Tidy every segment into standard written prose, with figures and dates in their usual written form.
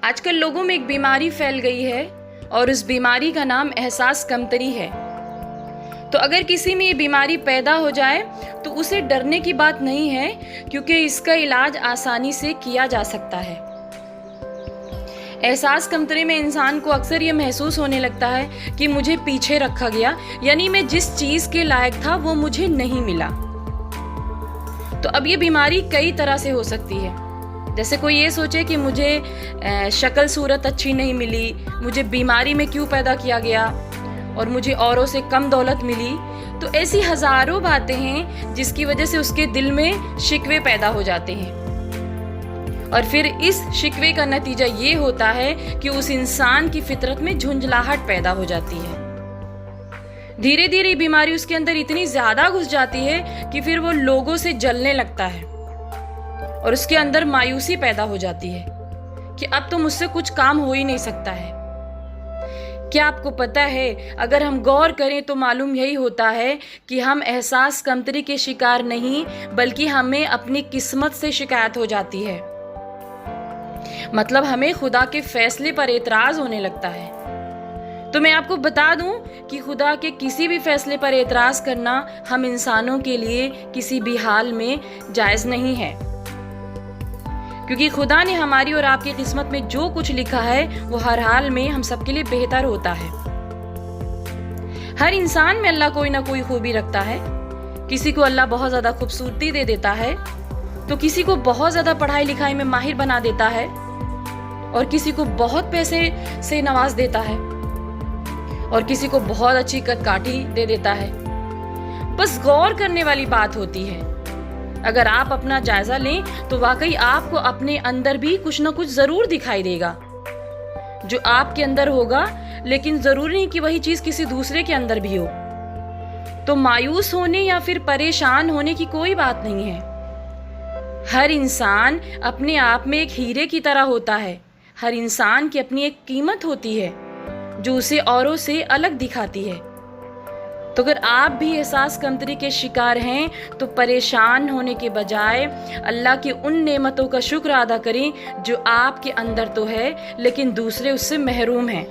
आजकल लोगों में एक बीमारी फैल गई है और उस बीमारी का नाम एहसास कमतरी है। तो अगर किसी में ये बीमारी पैदा हो जाए तो उसे डरने की बात नहीं है, क्योंकि इसका इलाज आसानी से किया जा सकता है। एहसास कमतरी में इंसान को अक्सर ये महसूस होने लगता है कि मुझे पीछे रखा गया, यानी मैं जिस चीज के लायक था वो मुझे नहीं मिला। तो अब ये बीमारी कई तरह से हो सकती है। जैसे कोई ये सोचे कि मुझे शक्ल सूरत अच्छी नहीं मिली, मुझे बीमारी में क्यों पैदा किया गया और मुझे औरों से कम दौलत मिली। तो ऐसी हजारों बातें हैं जिसकी वजह से उसके दिल में शिकवे पैदा हो जाते हैं, और फिर इस शिकवे का नतीजा ये होता है कि उस इंसान की फितरत में झुंझलाहट पैदा हो जाती है। धीरे धीरे बीमारी उसके अंदर इतनी ज्यादा घुस जाती है कि फिर वो लोगों से जलने लगता है और उसके अंदर मायूसी पैदा हो जाती है कि अब तो मुझसे कुछ काम हो ही नहीं सकता है। क्या आपको पता है, अगर हम गौर करें तो मालूम यही होता है कि हम एहसास कमतरी के शिकार नहीं, बल्कि हमें अपनी किस्मत से शिकायत हो जाती है। मतलब हमें खुदा के फैसले पर एतराज होने लगता है। तो मैं आपको बता दूं कि खुदा के किसी भी फैसले पर एतराज करना हम इंसानों के लिए किसी भी हाल में जायज नहीं है, क्योंकि खुदा ने हमारी और आपकी किस्मत में जो कुछ लिखा है वो हर हाल में हम सबके लिए बेहतर होता है। हर इंसान में अल्लाह कोई ना कोई खूबी रखता है। किसी को अल्लाह बहुत ज्यादा खूबसूरती दे देता है, तो किसी को बहुत ज्यादा पढ़ाई लिखाई में माहिर बना देता है, और किसी को बहुत पैसे से नवाज देता है, और किसी को बहुत अच्छी कदकाठी दे देता है। बस गौर करने वाली बात होती है। अगर आप अपना जायजा लें तो वाकई आपको अपने अंदर भी कुछ ना कुछ जरूर दिखाई देगा जो आपके अंदर होगा, लेकिन जरूरी नहीं कि वही चीज किसी दूसरे के अंदर भी हो। तो मायूस होने या फिर परेशान होने की कोई बात नहीं है। हर इंसान अपने आप में एक हीरे की तरह होता है। हर इंसान की अपनी एक कीमत होती है जो उसे औरों से अलग दिखाती है। तो अगर आप भी एहसास कमतरी के शिकार हैं तो परेशान होने के बजाय अल्लाह की उन नेमतों का शुक्र अदा करें जो आपके अंदर तो है, लेकिन दूसरे उससे महरूम हैं।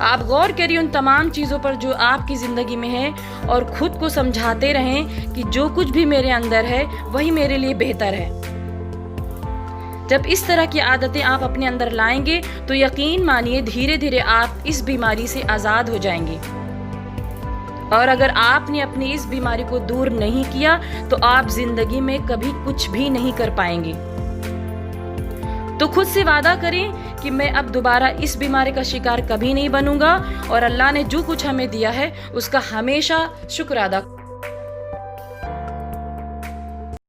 आप गौर करिए उन तमाम चीजों पर जो आपकी जिंदगी में है, और खुद को समझाते रहें कि जो कुछ भी मेरे अंदर है वही मेरे लिए बेहतर है। जब इस तरह की आदतें आप अपने अंदर लाएंगे तो यकीन मानिए धीरे धीरे आप इस बीमारी से आजाद हो जाएंगे। और अगर आपने अपनी इस बीमारी को दूर नहीं किया तो आप जिंदगी में कभी कुछ भी नहीं कर पाएंगे। तो खुद से वादा करें कि मैं अब दोबारा इस बीमारी का शिकार कभी नहीं बनूंगा, और अल्लाह ने जो कुछ हमें दिया है उसका हमेशा शुक्र अदा